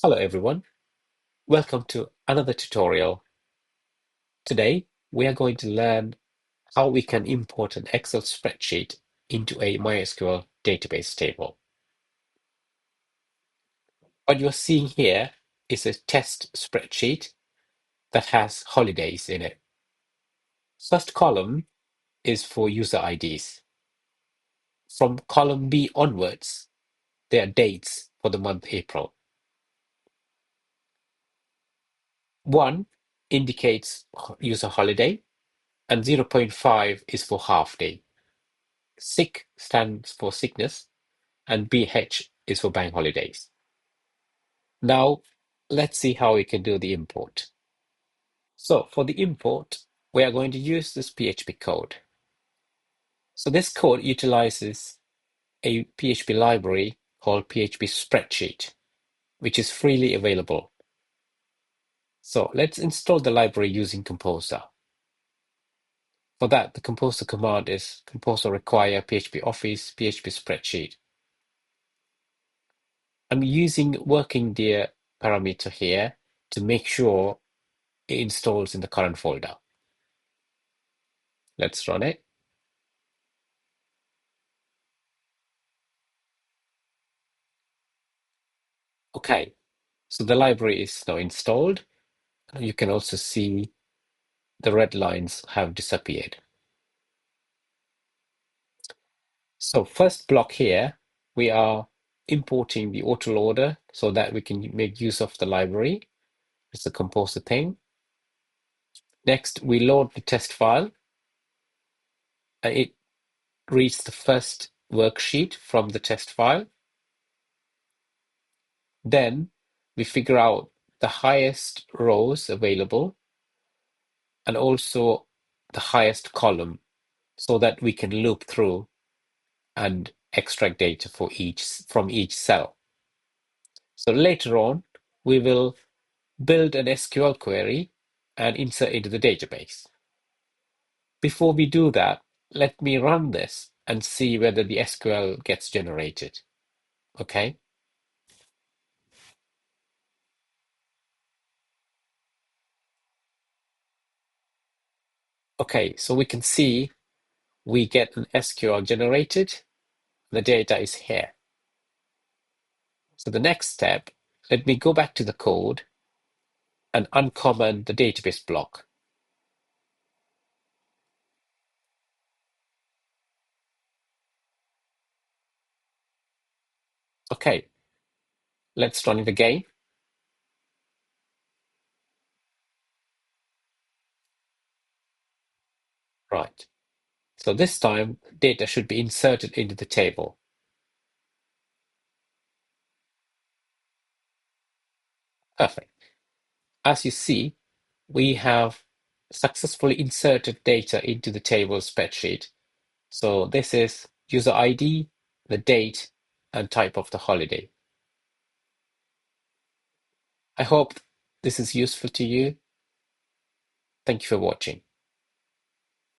Hello everyone, welcome to another tutorial. Today we are going to learn how we can import an Excel spreadsheet into a MySQL database table. What you're seeing here is a test spreadsheet that has holidays in it. First column is for user IDs. From column B onwards, there are dates for the month April. 1 indicates user holiday and 0.5 is for half day. Sick stands for sickness, and BH is for bank holidays. Now, let's see how we can do the import. So for the import, we are going to use this PHP code. So this code utilizes a PHP library called PHPSpreadsheet, which is freely available. So let's install the library using Composer. For that, the Composer command is composer require PHPoffice PHPSpreadsheet. I'm using working dir parameter here to make sure it installs in the current folder. Let's run it. Okay, so the library is now installed. You can also see the red lines have disappeared. So first block here, we are importing the autoloader so that we can make use of the library. It's a composer thing. Next, we load the test file. And it reads the first worksheet from the test file. Then we figure out the highest rows available and also the highest column so that we can loop through and extract data from each cell. So later on, we will build an SQL query and insert into the database. Before we do that, let me run this and see whether the SQL gets generated. Okay. Okay, so we can see we get an SQL generated. The data is here. So the next step, let me go back to the code and uncomment the database block. Okay, let's run it again. Right. So this time, data should be inserted into the table. Perfect. As you see, we have successfully inserted data into the table spreadsheet. So this is user ID, the date, and type of the holiday. I hope this is useful to you. Thank you for watching.